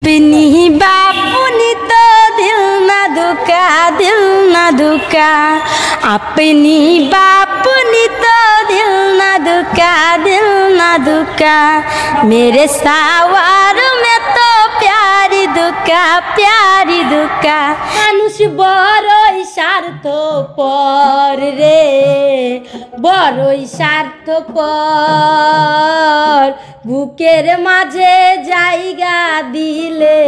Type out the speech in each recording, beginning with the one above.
अपनी बापुनी तो दिल ना दुका अपनी बापुनी तो दिल ना दुका मेरे सावर में तो प्यारी दुका मानुष बड़ई स्वार्थपर रे बड़ई स्वार्थपर बुकेर माझे जायगा दिले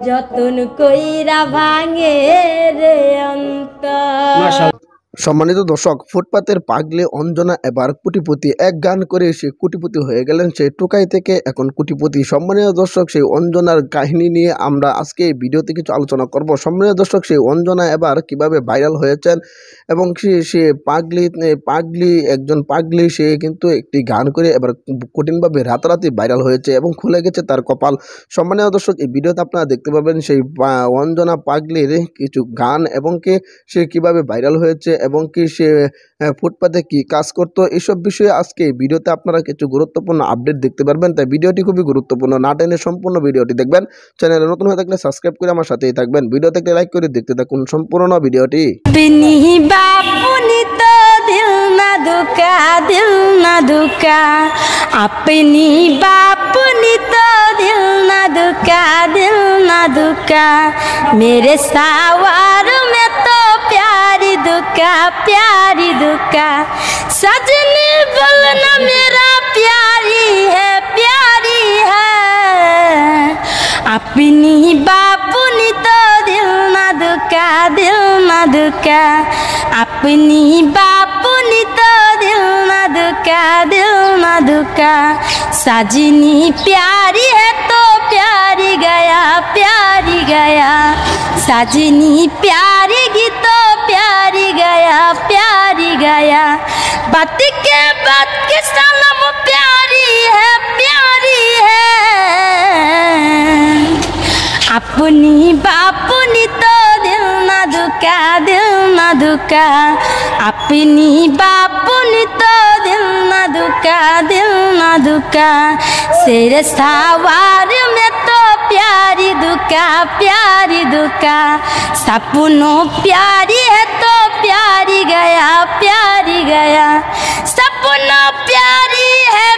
যতন কইরা ভাঙে রে অন্তর। সম্মানিত দর্শক, ফুটপাতের পাগলে অঞ্জনা এবার কোটিপতি। এক গান করে সে কোটিপতি হয়ে গেলেন। সেই টোকাই থেকে এখন কোটিপতি। সম্মানিত দর্শক, সেই অঞ্জনার কাহিনী নিয়ে আমরা আজকে এই ভিডিওতে কিছু আলোচনা করব। সম্মানিত দর্শক, সেই অঞ্জনা এবার কিভাবে ভাইরাল হয়েছেন এবং সে পাগলি একজন পাগলি, সে কিন্তু একটি গান করে এবার কঠিনভাবে রাতারাতি ভাইরাল হয়েছে এবং খুলে গেছে তার কপাল। সম্মানিত দর্শক, এই ভিডিওতে আপনারা দেখতে পাবেন সেই অঞ্জনা পাগলির কিছু গান এবং সে কিভাবে ভাইরাল হয়েছে এবং কি সে ফুটপাতে কি কাজ করতো, এইসব বিষয়ে আজকে এই ভিডিওতে আপনারা কিছু গুরুত্বপূর্ণ আপডেট দেখতে পারবেন। তাই ভিডিওটি খুবই গুরুত্বপূর্ণ, না টেনে সম্পূর্ণ ভিডিওটি দেখবেন। চ্যানেলে নতুন হয়ে থাকলে সাবস্ক্রাইব করে আমার সাথেই থাকবেন। ভিডিও থেকে লাইক করে দেখতে থাকুন সম্পূর্ণ ভিডিওটি। दिल ना दुका अपनी बापुनी तो दिल ना दुका मेरे सावर में तो प्यारी दुका सजनी बोलना मेरा प्यारी है अपनी बापुनी तो दिल ना दुका अपनी बापुनी तो दिल ना दुका सजनी प्यारी है तो प्यारी गया सजनी प्यारी गी तो प्यारी गया बात के बात के सनम प्यारी है अपनी बापुनी तो दिल ना दुका अपनी बापुनी तो दिल ना दुका शेर सवार में तो प्यारी दुका सपनों प्यारी है तो प्यारी गया सपनों प्यारी है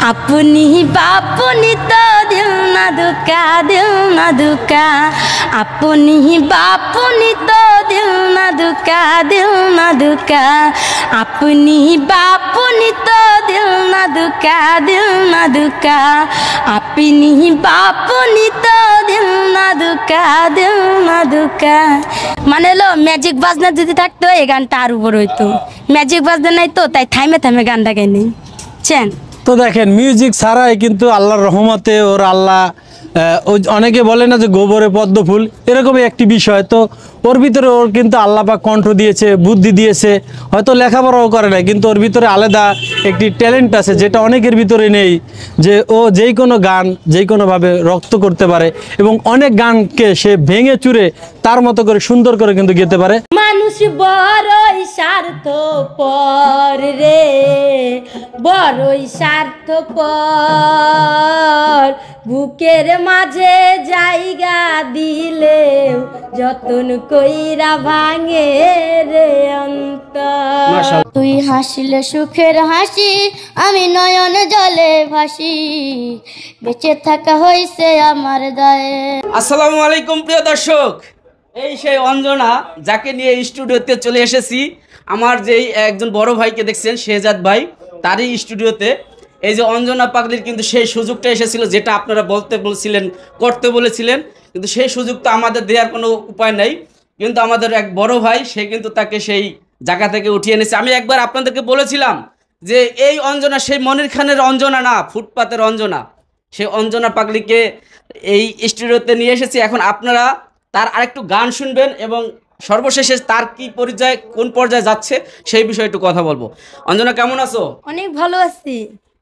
अपनी बापुनी तो दिल ना दुका अपनी बापुनी तो दिल ना दुका अपनी बापुनी तो दिल ना दुका अपनी बापुनी तो दिल ना दुका মানে লো ম্যাজিক বাজনা যদি থাকতো এই গানটা আর উপর হইতো। ম্যাজিক বাজনা নাই তো, তাই থামে গানটা গাইনি চেন। তো দেখেন, মিউজিক ছাড়াই কিন্তু আল্লাহর রহমতে ওর আল্লাহ অনেকে বলে না যে গোবরে পদ্ম ফুল, এরকমই একটি বিষয়। তো ওর ভিতরে ওর কিন্তু আল্লাহ পাক কণ্ঠ দিয়েছে, বুদ্ধি দিয়েছে। হয়তো লেখাপড়াও করে না, কিন্তু ওর ভিতরে আলাদা একটি ট্যালেন্ট আছে যেটা অনেকের ভিতরে নেই, যে ও যেই কোনো গান যেই কোনোভাবে রপ্ত করতে পারে এবং অনেক গানকে সে ভেঙে চুরে তার মতো করে সুন্দর করে কিন্তু গেতে পারে। মানুষ বড়ই স্বার্থপর রে বড়ই স্বার্থপর বুকের মাঝে জায়গা দিলে যতন কইরা ভাঙে রে অন্তর। তুই হাসলে সুখের হাসি আমি নয়ন জলে ভাসি বেঁচে থাকা হইছে আমার দায়ে। আসসালামু আলাইকুম প্রিয় দর্শক, এই সেই অঞ্জনা যাকে নিয়ে স্টুডিওতে চলে এসেছি। আমার যেই একজন বড় ভাইকে দেখছেন শেহজাদ ভাই, তারই স্টুডিওতে এই যে অঞ্জনা পাগলির কিন্তু সেই সুযোগটা এসেছিল যেটা আপনারা করতে বলেছিলেন, কিন্তু সেই সুযোগ তো আমাদের দেওয়ার কোনো উপায় নেই। কিন্তু আমাদের এক বড় ভাই সে কিন্তু তাকে সেই জায়গা থেকে উঠিয়ে এনেছে। আমি একবার আপনাদেরকে বলেছিলাম যে এই অঞ্জনা সেই মনির খানের অঞ্জনা না, ফুটপাতের অঞ্জনা। সেই অঞ্জনা পাগলিকে এই স্টুডিওতে নিয়ে এসেছি। এখন আপনারা তার আরেকটু গান শুনবেন এবং সর্বশেষে তার কি পর্যায়ে কোন পর্যায়ে যাচ্ছে সেই বিষয়ে একটু কথা বলবো। অঞ্জনা, কেমন আছো? অনেক ভালো আছি।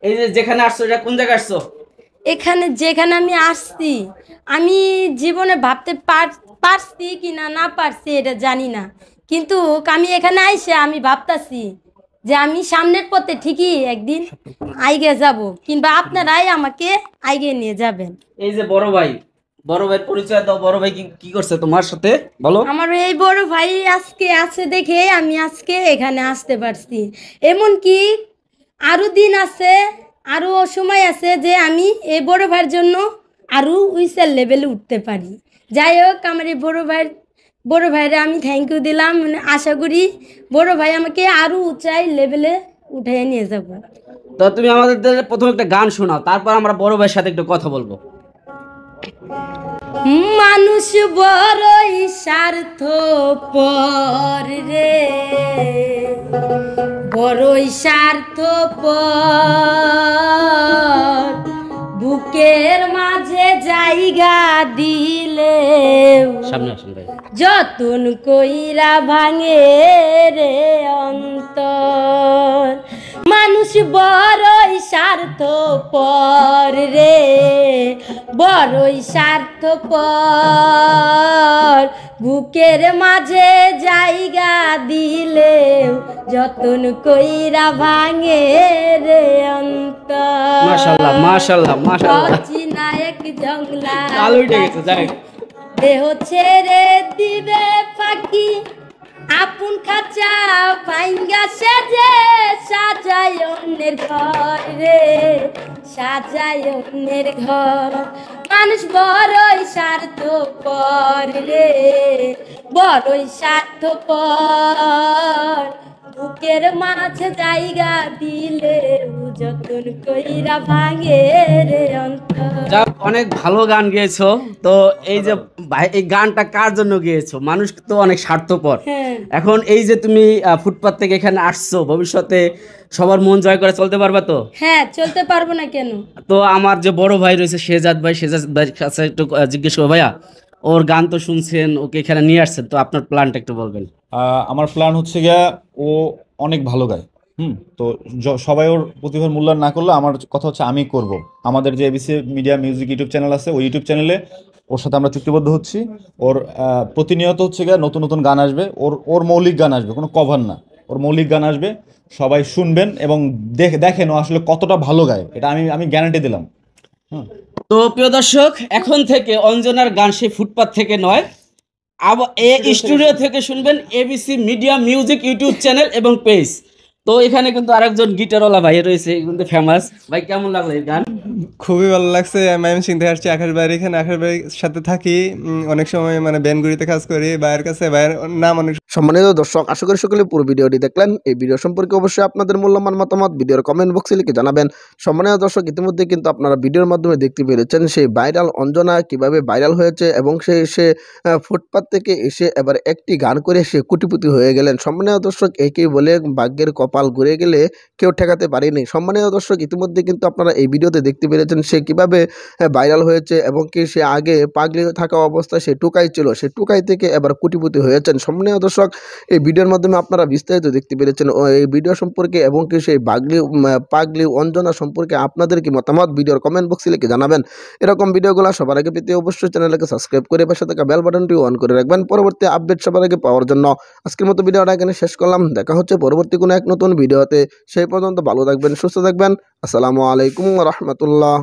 এই যে যেখানে আসছো, এটা কোন জায়গায় আসছো? যেখানে আমি আসছি, আমি জীবনে ভাবতে পারছি কি না পারছি এটা জানি না, কিন্তু আমি এখানে আইসে আমি ভাবতাছি যে আমি সামনের পথে ঠিকই একদিন আইগে যাব, কিংবা আপনারাই আমাকে আইগে নিয়ে যাবেন। এই যে বড় ভাইয়ের পরিচয় দাও। বড় ভাই কি করছে তোমার সাথে বলো। আমার এই বড় ভাই আজকে আছে দেখে আমি আজকে এখানে আসতে পারছি। এমনকি আরো দিন আছে, আরো সময় আছে যে আমি এই বড় ভাইয়ের জন্য আরো উইসেল লেভেলে উঠতে পারি। যাই হোক, আমার এই বড় ভাইরে আমি থ্যাংক ইউ দিলাম। মানে আশা করি বড় ভাই আমাকে আরো উঁচাই লেভেলে উঠে নিয়ে যাব। তো তুমি আমাদের প্রথমে একটা গান শোনাও, তারপর আমরা বড় ভাইয়ের সাথে একটু কথা বলবো। মানুষ বড়ই স্বার্থপর রে, বড়ই স্বার্থপর, বুকের মাঝে জায়গা দিলে সামনে আসুন ভাই। যতন কইরা ভাঙে রে অন্তর। মানুষ বড়ই স্বার্থপর রে, বড়ই স্বার্থপর, বুকের মাঝে জায়গা দিলেও যতন কইরা ভাঙে রে অন্তর। মাশাআল্লাহ মাশাআল্লাহ মাশাআল্লাহ। অচিনা এক জংলা আলো উঠে গেছে, যাই। দেহ ছেড়ে দিবে পাখি, আপন খাঁচা ভাঙ্গা সেজে সাজায় অন্যের ঘর রে, সাজায় অন্যের ঘর। মানুষ বড়ই স্বার্থপর রে, বড়ই স্বার্থপর, বুকের মাঝে জায়গা দিলে যতন কইরা ভাঙে রে অন্তর। যাক, অনেক ভালো গান গেয়েছো। তো এই যে ভাই, এই গানটা কার জন্য গেয়েছো? মানুষ তো অনেক স্বার্থপর। হ্যাঁ। এখন এই যে তুমি ফুটপাত থেকে এখানে আসছো, ভবিষ্যতে সবার মন জয় করে চলতে পারবে তো? হ্যাঁ, চলতে পারবো না কেন। তো আমার যে বড় ভাই রয়েছে শেহজাদ ভাইয়ের কাছে একটু জিজ্ঞেস করবো। ভাইয়া, ওর গান তো শুনছেন, ওকে এখানে নিয়ে আসছেন, তো আপনার প্ল্যানটা একটু বলবেন। আমার প্ল্যান হচ্ছে গিয়া, ও অনেক ভালো গায়। তো সবাই ওর প্রতিভার মূল্যায়ন না করলে আমার কথা হচ্ছে আমি করব। আমাদের যে ABC media music YouTube channel আছে, ওই ইউটিউব চ্যানেলে ওর সাথে আমরা চুক্তিবদ্ধ হচ্ছি। ওর প্রতিনিয়ত হচ্ছে গিয়া নতুন নতুন গান আসবে, ওর মৌলিক গান আসবে, কোনো কভার না। ওর মৌলিক গান আসবে, সবাই শুনবেন এবং দেখেন ও আসলে কতটা ভালো গায়, এটা আমি গ্যারান্টি দিলাম। তো প্রিয় দর্শক, এখন থেকে অঞ্জনার গান সেই ফুটপাত থেকে নয়, আবার স্টুডিও থেকে শুনবেন ABC media music YouTube channel এবং পেজ। তো এখানে কিন্তু আরেকজন গিটারওয়ালা ভাই রয়েছে, কিন্তু ফেমাস। ভাই, কেমন লাগলো এই গান? খুবই ভালো লাগছে। আমি সিনতে আসছি আকাশ বাড়ি, এখানে আকাশ বাড়ির সাথে থাকি। অনেক সময় মানে বেনগুড়িতে কাজ করি, ভাইয়ের কাছে। ভাইয়ের নাম অনেক। সম্মানিত দর্শক, আশা করি সকলে পুরো ভিডিওটি দেখলেন। এই ভিডিও সম্পর্কে অবশ্যই আপনাদের মূল্যবান মতামত ভিডিওর কমেন্ট বক্সে লিখে জানাবেন। সম্মানিত দর্শক, ইতিমধ্যে কিন্তু আপনারা ভিডিওর মাধ্যমে দেখতে পেরেছেন সেই ভাইরাল অঞ্জনা কিভাবে ভাইরাল হয়েছে, এবং সে ফুটপাত থেকে এসে এবার একটি গান করে সে কোটিপতি হয়ে গেলেন। সম্মানিত দর্শক, একেই বলে ভাগ্যের কপাল ঘুরে গেলে কেউ ঠেকাতে পারেনি। সম্মানিত দর্শক, ইতিমধ্যে কিন্তু আপনারা এই ভিডিওতে দেখতে পেরেছেন সে কিভাবে ভাইরাল হয়েছে, এবং কি সে আগে পাগলি থাকা অবস্থায় সে টুকাই ছিল, সে টুকাই থেকে এবার কোটিপতি হয়েছেন। সম্মানিত দর্শক, এই ভিডিওর মাধ্যমে আপনারা বিস্তারিত দেখতে পেরেছেন এই ভিডিও সম্পর্কে, এবং কি সেই পাগলি অঞ্জনা সম্পর্কে আপনাদের কি মতামত ভিডিওর কমেন্ট বক্সে লিখে জানাবেন। এরকম ভিডিওগুলো সবার আগে পেতে অবশ্যই চ্যানেলকে সাবস্ক্রাইব করে পাশে থাকা বেল বাটনটি অন করে রাখবেন পরবর্তী আপডেট সবার আগে পাওয়ার জন্য। আজকের মতো ভিডিওটা এখানে শেষ করলাম। দেখা হচ্ছে পরবর্তী কোনো এক নতুন ভিডিওতে। সেই পর্যন্ত ভালো থাকবেন, সুস্থ থাকবেন। আসসালামু আলাইকুম ওয়া রাহমাতুল্লাহ।